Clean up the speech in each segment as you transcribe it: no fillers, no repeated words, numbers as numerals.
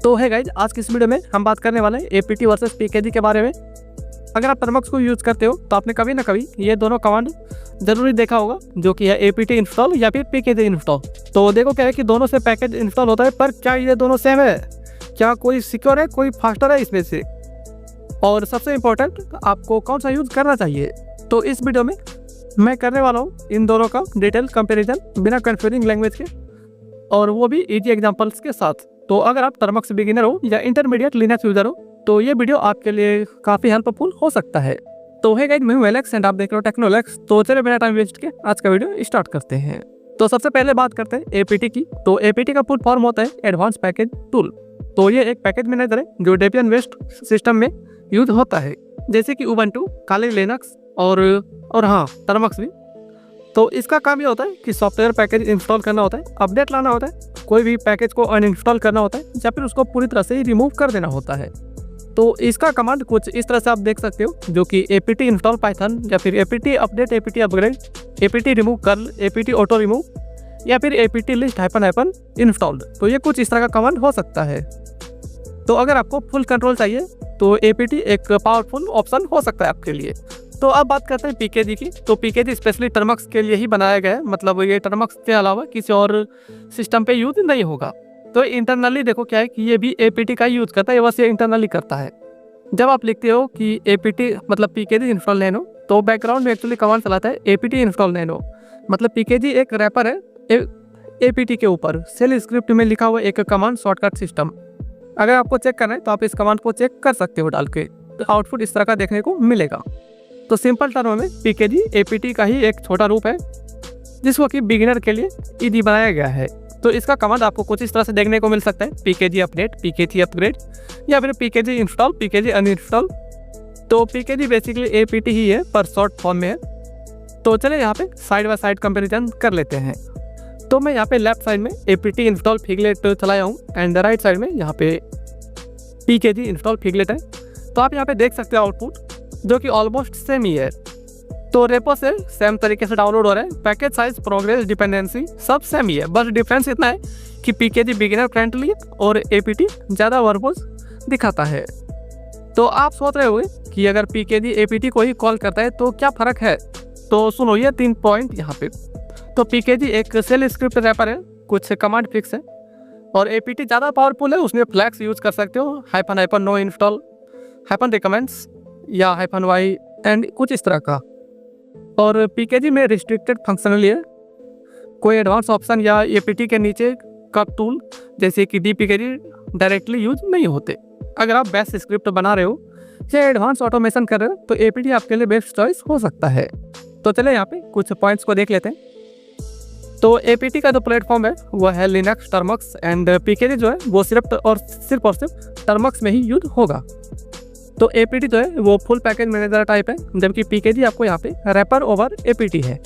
तो है गाइज, आज की इस वीडियो में हम बात करने वाले हैं एपीटी वर्सेस पीकेजी के बारे में। अगर आप टर्मक्स को यूज़ करते हो तो आपने कभी ना कभी ये दोनों कमांड जरूरी देखा होगा, जो कि है एपीटी इंस्टॉल या फिर पीकेजी इंस्टॉल। तो देखो क्या है कि दोनों से पैकेज इंस्टॉल होता है, पर क्या ये दोनों सेम है? क्या कोई सिक्योर है, कोई फास्टर है इसमें से? और सबसे इम्पोर्टेंट, आपको कौन सा यूज़ करना चाहिए? तो इस वीडियो में मैं करने वाला हूँ इन दोनों का डिटेल कंपेरिजन बिना कन्फ्यूजिंग लैंग्वेज के, और वो भी इजी एग्जांपल्स के साथ। तो अगर आप टर्मक्स बिगिनर हो या इंटरमीडिएट लिनक्स यूजर हो तो ये वीडियो आपके लिए काफ़ी हेल्पफुल हो सकता है। तो है गाइस, मैं हूं एलेक्स एंड आप देख रहे हो टेक्नोलेक्स। तो चलिए बिना टाइम वेस्ट के आज का वीडियो स्टार्ट करते हैं। तो सबसे पहले बात करते हैं एपीटी की। तो एपीटी का फुल फॉर्म होता है एडवांस पैकेज टूल। तो ये एक पैकेज मैनेजर है जो डेबियन बेस्ड सिस्टम में यूज होता है, जैसे कि उबंटू, काली लिनक्स और हाँ, टर्मक्स भी। तो इसका काम ये होता है कि सॉफ्टवेयर पैकेज इंस्टॉल करना होता है, अपडेट लाना होता है, कोई भी पैकेज को अनइंस्टॉल करना होता है या फिर उसको पूरी तरह से रिमूव कर देना होता है। तो इसका कमांड कुछ इस तरह से आप देख सकते हो, जो कि एपीटी इंस्टॉल पाइथन या फिर APT update, APT upgrade, APT remove curl, APT auto remove या फिर एपीटी लिस्ट हाइपन इंस्टॉल्ड। तो ये कुछ इस तरह का कमांड हो सकता है। तो अगर आपको फुल कंट्रोल चाहिए तो एपीटी एक पावरफुल ऑप्शन हो सकता है आपके लिए। तो अब बात करते हैं पीकेजी की। तो पीकेजी स्पेशली टर्मक्स के लिए ही बनाया गया है, मतलब ये टर्मक्स के अलावा किसी और सिस्टम पे यूज नहीं होगा। तो इंटरनली देखो क्या है कि ये भी एपीटी का यूज करता है, बस ये इंटरनली करता है। जब आप लिखते हो कि एपीटी मतलब पीकेजी इंस्टॉल नैनो, तो बैकग्राउंड में एक्चुअली कमांड चलाता है एपीटी इंस्टॉल नैनो। मतलब पीकेजी एक रैपर है एपीटी के ऊपर, सेल स्क्रिप्ट में लिखा हुआ एक कमांड शॉर्टकट सिस्टम। अगर आपको चेक करना है तो आप इस कमांड को चेक कर सकते हो डाल के, तो आउटपुट इस तरह का देखने को मिलेगा। तो सिंपल टर्म में पीकेजी एपीटी का ही एक छोटा रूप है, जिसको कि बिगिनर के लिए ईजी बनाया गया है। तो इसका कमांड आपको कुछ इस तरह से देखने को मिल सकता है, पीकेजी अपडेट, पीकेजी अपग्रेड या फिर पीकेजी इंस्टॉल, पीकेजी अनइंस्टॉल। तो पीकेजी बेसिकली एपीटी ही है, पर शॉर्ट फॉर्म में है। तो चलिए यहाँ पे साइड बाय साइड कंपेरिजन कर लेते हैं। तो मैं यहाँ पे लेफ्ट साइड में एपीटी इंस्टॉल फिगलेट चलाया हूँ एंड राइट साइड में यहाँ पे पीकेजी इंस्टॉल फिगलेट है। तो आप यहाँ पे देख सकते हो आउटपुट, जो कि ऑलमोस्ट सेम ही है। तो रेपो से सेम तरीके से डाउनलोड हो रहा है, पैकेज साइज, प्रोग्रेस, डिपेंडेंसी सब सेम ही है। बस डिफरेंस इतना है कि पीकेजी बिगिनर फ्रेंडली और एपीटी ज़्यादा वर्बोज दिखाता है। तो आप सोच रहे होंगे कि अगर पीकेजी एपीटी को ही कॉल करता है तो क्या फ़र्क है? तो सुनो ये 3 पॉइंट यहाँ पे। तो पीकेजी एक सेल स्क्रिप्ट रैपर है, कुछ कमांड फिक्स है, और एपीटी ज़्यादा पावरफुल है, उसमें फ्लैक्स यूज कर सकते हो, hyphen no install, hyphen recommends या हाइफन वाई एंड कुछ इस तरह का। और पीकेजी में रिस्ट्रिक्टेड फंक्शनली है, कोई एडवांस ऑप्शन या एपीटी के नीचे का टूल जैसे कि डीपीकेजी डायरेक्टली यूज नहीं होते। अगर आप बेस्ट स्क्रिप्ट बना रहे हो या एडवांस ऑटोमेशन कर रहे हो तो एपीटी आपके लिए बेस्ट चॉइस हो सकता है। तो चले यहाँ पे कुछ पॉइंट्स को देख लेते हैं। तो एपीटी का जो प्लेटफॉर्म है वो है लिनक्स, टर्मक्स एंड पीकेजी जो है वो सिर्फ और सिर्फ टर्मक्स में ही यूज होगा। तो एपीटी जो है वो फुल पैकेज मैनेजर टाइप है, जबकि पीकेजी आपको यहाँ पे रैपर ओवर एपीटी है।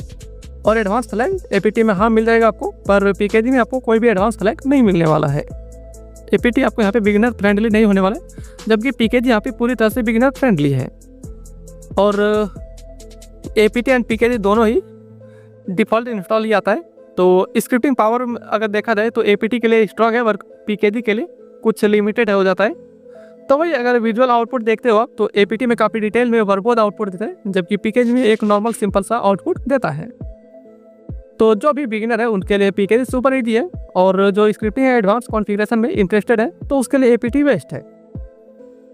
और एडवांस फ्लैग एपीटी में हाँ मिल जाएगा आपको, पर पीकेजी में आपको कोई भी एडवांस फ्लैग नहीं मिलने वाला है। एपीटी आपको यहाँ पे बिगिनर फ्रेंडली नहीं होने वाला है, जबकि पीकेजी यहाँ पे पूरी तरह से बिगिनर फ्रेंडली है। और एपीटी एंड पीकेजी दोनों ही डिफ़ॉल्ट इंस्टॉल ही आता है। तो स्क्रिप्टिंग पावर अगर देखा जाए तो एपीटी के लिए स्ट्रॉन्ग है, वर्क पीकेजी के लिए कुछ लिमिटेड हो जाता है। तो भाई अगर विजुअल आउटपुट देखते हो आप तो एपीटी में काफ़ी डिटेल में वर्बोज आउटपुट देता है, जबकि पीकेजी में एक नॉर्मल सिंपल सा आउटपुट देता है। तो जो भी बिगिनर है उनके लिए पीकेजी सुपर ईजी है, और जो स्क्रिप्टिंग है एडवांस कॉन्फ़िगरेशन में इंटरेस्टेड है तो उसके लिए एपीटी बेस्ट है।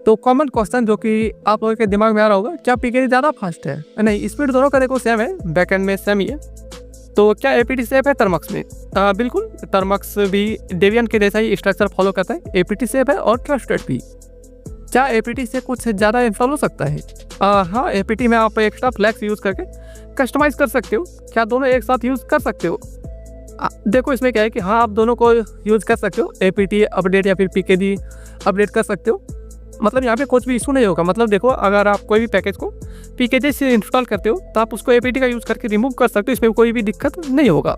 तो कॉमन क्वेश्चन जो कि आप लोगों के दिमाग में आ रहा होगा, क्या पीकेजी ज़्यादा फास्ट है? नहीं, स्पीड दोनों का देखो सेम है, बैकएंड में सेम ही है। तो क्या एपीटी सेफ है टर्मक्स में? बिल्कुल, टर्मक्स भी डेबियन के जैसा ही स्ट्रक्चर फॉलो करता है, एपीटी सेफ है और ट्रस्टेड भी। क्या एपीटी से कुछ ज़्यादा इंस्टॉल हो सकता है? हाँ, एपीटी में आप एक्स्ट्रा फ्लैक्स यूज़ करके कस्टमाइज़ कर सकते हो। क्या दोनों एक साथ यूज़ कर सकते हो? देखो इसमें क्या है कि हाँ, आप दोनों को यूज़ कर सकते हो, एपीटी अपडेट या फिर पीकेजी अपडेट कर सकते हो। मतलब यहाँ पे कुछ भी इशू नहीं होगा। मतलब देखो, अगर आप कोई भी पैकेज को पीकेजी से इंस्टॉल करते हो तो आप उसको एपीटी का यूज़ करके रिमूव कर सकते हो, इसमें कोई भी दिक्कत नहीं होगा।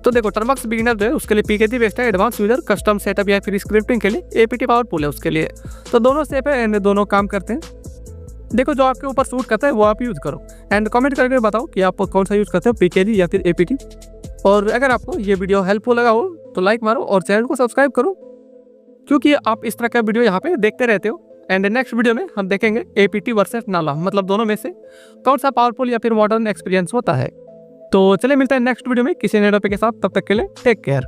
तो देखो, टर्मक्स बिगिनर जो है उसके लिए पीकेजी बेस्ट है, एडवांस यूजर कस्टम सेटअप या फिर स्क्रिप्टिंग के लिए एपीटी पावरफुल है उसके लिए। तो दोनों सेफ है एंड दोनों काम करते हैं। देखो, जो आपके ऊपर सूट करता है वो आप यूज़ करो एंड कमेंट करके बताओ कि आप कौन सा यूज़ करते हो, पीकेजी या फिर एपीटी। और अगर आपको ये वीडियो हेल्पफुल लगा हो तो लाइक मारो और चैनल को सब्सक्राइब करो। क्योंकि आप इस तरह का वीडियो यहाँ पे देखते रहते हो। एंड नेक्स्ट वीडियो में हम देखेंगे एपीटी वर्सेस नाला, मतलब दोनों में से कौन सा पावरफुल या फिर मॉडर्न एक्सपीरियंस होता है। तो चलिए मिलते हैं नेक्स्ट वीडियो में किसी नए टॉपिक के साथ, तब तक के लिए टेक केयर।